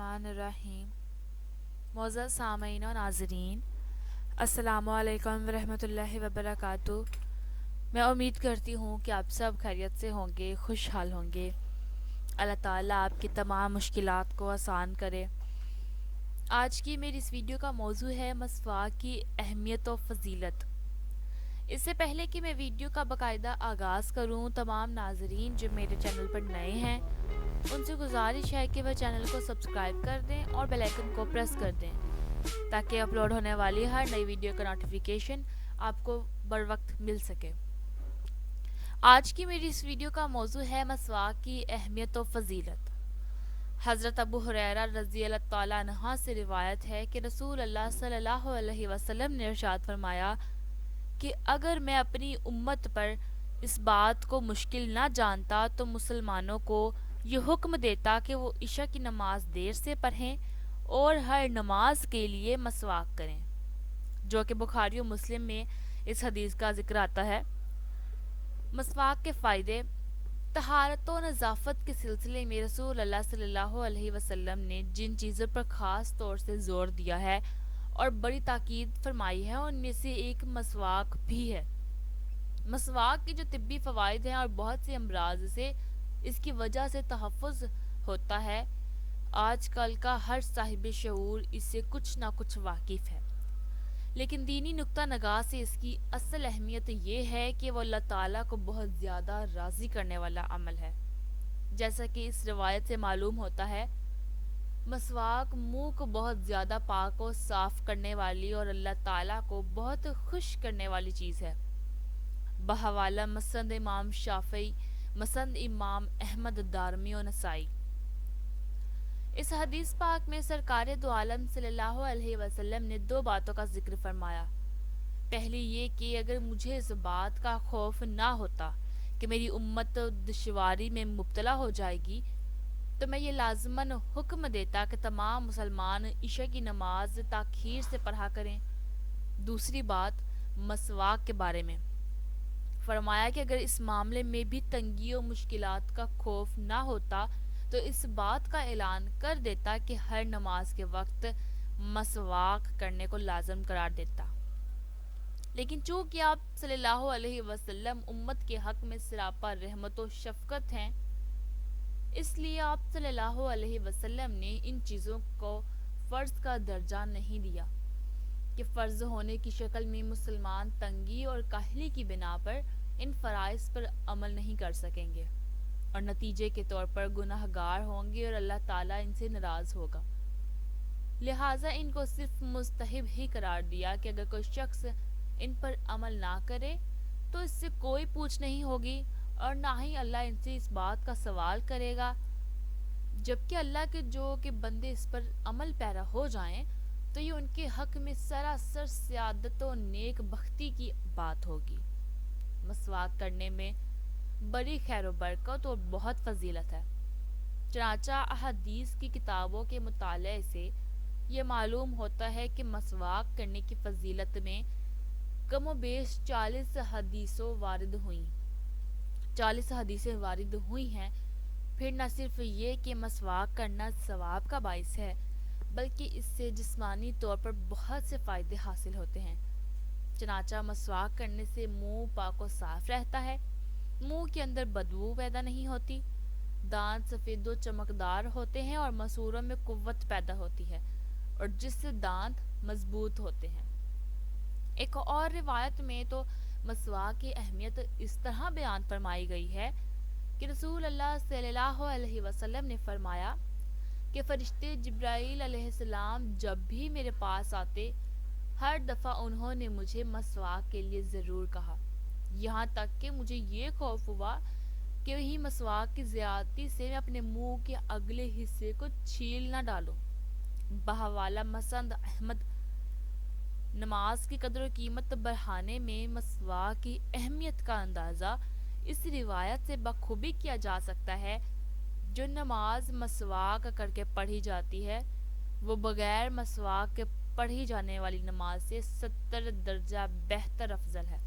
الرحمن الرحیم۔ معزز سامعین و ناظرین، السلام علیکم ورحمۃ اللہ وبرکاتہ۔ میں امید کرتی ہوں کہ آپ سب خیریت سے ہوں گے، خوشحال ہوں گے۔ اللہ تعالیٰ آپ کی تمام مشکلات کو آسان کرے۔ آج کی میری اس ویڈیو کا موضوع ہے مسواک کی اہمیت و فضیلت۔ اس سے پہلے کہ میں ویڈیو کا باقاعدہ آغاز کروں، تمام ناظرین جو میرے چینل پر نئے ہیں ان سے گزارش ہے کہ وہ چینل کو سبسکرائب کر دیں اور بیل آئیکن کو پریس کر دیں تاکہ اپلوڈ ہونے والی ہر نئی ویڈیو کا نوٹیفیکیشن آپ کو بر وقت مل سکے۔ آج کی میری اس ویڈیو کا موضوع ہے مسواک کی اہمیت و فضیلت۔ حضرت ابو ہریرہ رضی اللہ تعالیٰ عنہ سے روایت ہے کہ رسول اللہ صلی اللہ علیہ وسلم نے ارشاد فرمایا کہ اگر میں اپنی امت پر اس بات کو مشکل نہ جانتا تو مسلمانوں کو یہ حکم دیتا کہ وہ عشاء کی نماز دیر سے پڑھیں اور ہر نماز کے لیے مسواک کریں، جو کہ بخاری و مسلم میں اس حدیث کا ذکر آتا ہے۔ مسواک کے فائدے۔ طہارت و نظافت کے سلسلے میں رسول اللہ صلی اللہ علیہ وسلم نے جن چیزوں پر خاص طور سے زور دیا ہے اور بڑی تاکید فرمائی ہے ان میں سے ایک مسواک بھی ہے۔ مسواک کے جو طبی فوائد ہیں اور بہت سے امراض سے اس کی وجہ سے تحفظ ہوتا ہے، آج کل کا ہر صاحب شعور اس سے کچھ نہ کچھ واقف ہے، لیکن دینی نقطہ نگاہ سے اس کی اصل اہمیت یہ ہے کہ وہ اللہ تعالیٰ کو بہت زیادہ راضی کرنے والا عمل ہے۔ جیسا کہ اس روایت سے معلوم ہوتا ہے، مسواک منہ کو بہت زیادہ پاک و صاف کرنے والی اور اللہ تعالیٰ کو بہت خوش کرنے والی چیز ہے۔ بحوالہ مسند امام شافعی، مسند امام احمد دارمی و نسائی۔ اس حدیث پاک میں سرکار دو عالم صلی اللہ علیہ وسلم نے دو باتوں کا ذکر فرمایا۔ پہلی یہ کہ اگر مجھے اس بات کا خوف نہ ہوتا کہ میری امت دشواری میں مبتلا ہو جائے گی تو میں یہ لازماً حکم دیتا کہ تمام مسلمان عشاء کی نماز تاخیر سے پڑھا کریں۔ دوسری بات مسواک کے بارے میں فرمایا کہ اگر اس معاملے میں بھی تنگی و مشکلات کا خوف نہ ہوتا تو اس بات کا اعلان کر دیتا کہ ہر نماز کے وقت مسواک کرنے کو لازم قرار دیتا۔ لیکن چونکہ آپ صلی اللہ علیہ وسلم امت کے حق میں سراپا رحمت و شفقت ہیں، اس لیے آپ صلی اللہ علیہ وسلم نے ان چیزوں کو فرض کا درجہ نہیں دیا کہ فرض ہونے کی شکل میں مسلمان تنگی اور کاہلی کی بنا پر ان فرائض پر عمل نہیں کر سکیں گے اور نتیجے کے طور پر گناہ گار ہوں گے اور اللہ تعالیٰ ان سے ناراض ہوگا۔ لہٰذا ان کو صرف مستحب ہی قرار دیا کہ اگر کوئی شخص ان پر عمل نہ کرے تو اس سے کوئی پوچھ نہیں ہوگی اور نہ ہی اللہ ان سے اس بات کا سوال کرے گا، جبکہ اللہ کے جو کہ بندے اس پر عمل پیرا ہو جائیں تو یہ ان کے حق میں سراسر سعادت و نیک بختی کی بات ہوگی۔ مسواک کرنے میں بڑی خیر و برکت اور بہت فضیلت ہے۔ چنانچہ احادیث کی کتابوں کے مطالعے سے یہ معلوم ہوتا ہے کہ مسواک کرنے کی فضیلت میں کم و بیش 40 حدیثیں وارد ہوئی ہیں۔ پھر نہ صرف یہ کہ مسواک کرنا ثواب کا باعث ہے بلکہ اس سے جسمانی طور پر بہت سے فائدے حاصل ہوتے ہیں۔ چنانچہ مسواک کرنے سے منہ پاک و صاف رہتا ہے، منہ کے اندر بدبو پیدا نہیں ہوتی، دانت سفید و چمکدار ہوتے ہیں اور مسوروں میں قوت پیدا ہوتی ہے اور جس سے دانت مضبوط ہوتے ہیں۔ ایک اور روایت میں تو مسواک کی اہمیت اس طرح بیان فرمائی گئی ہے کہ رسول اللہ صلی اللہ علیہ وسلم نے فرمایا کہ فرشتے جبرائیل علیہ السلام جب بھی میرے پاس آتے ہر دفعہ انہوں نے مجھے مسواک کے لیے ضرور کہا، یہاں تک کہ مجھے یہ خوف ہوا کہ وہی مسواک کی زیادتی سے میں اپنے منہ کے اگلے حصے کو چھیل نہ ڈالوں۔ بحوالہ مسند احمد۔ نماز کی قدر و قیمت بڑھانے میں مسواک کی اہمیت کا اندازہ اس روایت سے بخوبی کیا جا سکتا ہے، جو نماز مسواک کر کے پڑھی جاتی ہے وہ بغیر مسواک کے پڑھی جانے والی نماز سے 70 درجہ بہتر افضل ہے۔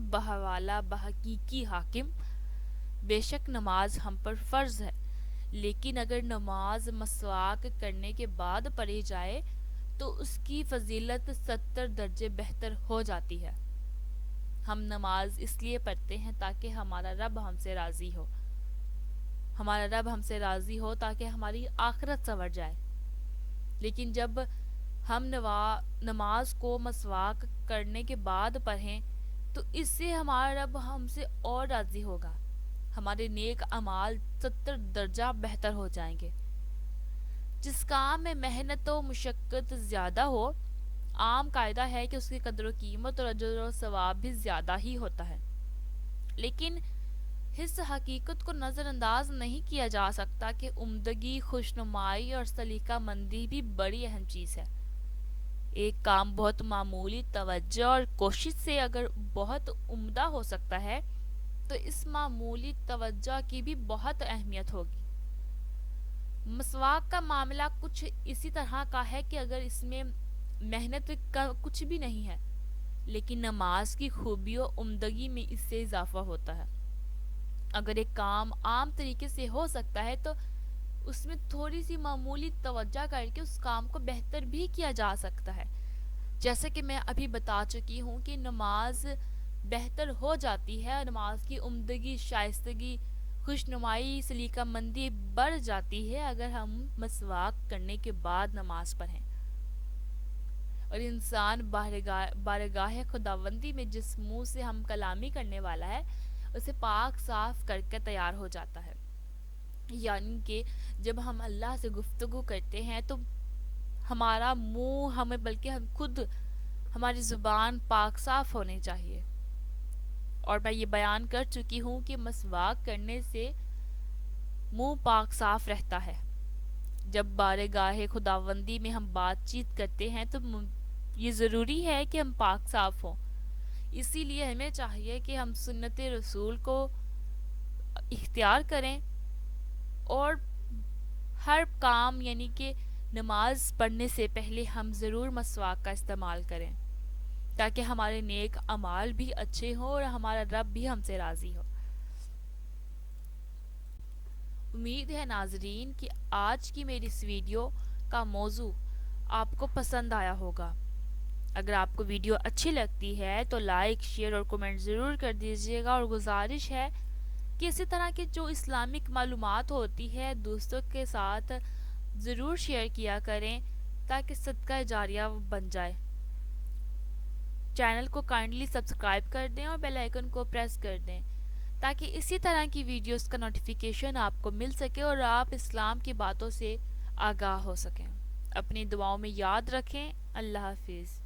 بحوالہ بحقیقی حاکم۔ بے شک نماز ہم پر فرض ہے، لیکن اگر نماز مسواک کرنے کے بعد پڑھی جائے تو اس کی فضیلت 70 درجے بہتر ہو جاتی ہے۔ ہم نماز اس لیے پڑھتے ہیں تاکہ ہمارا رب ہم سے راضی ہو، ہمارا رب ہم سے راضی ہو تاکہ ہماری آخرت سنور جائے۔ لیکن جب ہم نماز کو مسواک کرنے کے بعد پڑھیں تو اس سے ہمارا رب ہم سے اور راضی ہوگا، ہمارے نیک اعمال 70 درجہ بہتر ہو جائیں گے۔ جس کام میں محنت و مشقت زیادہ ہو، عام قاعدہ ہے کہ اس کی قدر و قیمت اور اجر و ثواب بھی زیادہ ہی ہوتا ہے، لیکن اس حقیقت کو نظر انداز نہیں کیا جا سکتا کہ عمدگی، خوشنمائی اور سلیقہ مندی بھی بڑی اہم چیز ہے۔ ایک کام بہت معمولی توجہ اور کوشش سے اگر بہت عمدہ ہو سکتا ہے تو اس معمولی توجہ کی بھی بہت اہمیت ہوگی۔ مسواک کا معاملہ کچھ اسی طرح کا ہے کہ اگر اس میں محنت کا کچھ بھی نہیں ہے، لیکن نماز کی خوبی و عمدگی میں اس سے اضافہ ہوتا ہے۔ اگر ایک کام عام طریقے سے ہو سکتا ہے تو اس میں تھوڑی سی معمولی توجہ کر کے اس کام کو بہتر بھی کیا جا سکتا ہے۔ جیسا کہ میں ابھی بتا چکی ہوں کہ نماز بہتر ہو جاتی ہے، نماز کی عمدگی، شائستگی، خوشنمائی، سلیقہ مندی بڑھ جاتی ہے اگر ہم مسواک کرنے کے بعد نماز پڑھیں، اور انسان بارگاہ خداوندی میں جس منہ سے ہم کلامی کرنے والا ہے اسے پاک صاف کر کے تیار ہو جاتا ہے۔ یعنی کہ جب ہم اللہ سے گفتگو کرتے ہیں تو ہمارا منہ ہمیں بلکہ ہم خود ہماری زبان پاک صاف ہونی چاہیے۔ اور میں یہ بیان کر چکی ہوں کہ مسواک کرنے سے منہ پاک صاف رہتا ہے۔ جب بارگاہ خداوندی میں ہم بات چیت کرتے ہیں تو یہ ضروری ہے کہ ہم پاک صاف ہوں۔ اسی لیے ہمیں چاہیے کہ ہم سنت رسول کو اختیار کریں اور ہر کام یعنی کہ نماز پڑھنے سے پہلے ہم ضرور مسواک کا استعمال کریں تاکہ ہمارے نیک اعمال بھی اچھے ہوں اور ہمارا رب بھی ہم سے راضی ہو۔ امید ہے ناظرین کہ آج کی میری اس ویڈیو کا موضوع آپ کو پسند آیا ہوگا۔ اگر آپ کو ویڈیو اچھی لگتی ہے تو لائک، شیئر اور کمنٹ ضرور کر دیجیے گا، اور گزارش ہے کہ اسی طرح کی جو اسلامک معلومات ہوتی ہے دوستوں کے ساتھ ضرور شیئر کیا کریں تاکہ صدقہ جاریہ بن جائے۔ چینل کو کائنڈلی سبسکرائب کر دیں اور بیل آئیکن کو پریس کر دیں تاکہ اسی طرح کی ویڈیوز کا نوٹیفیکیشن آپ کو مل سکے اور آپ اسلام کی باتوں سے آگاہ ہو سکیں۔ اپنی دعاؤں میں یاد رکھیں۔ اللہ حافظ۔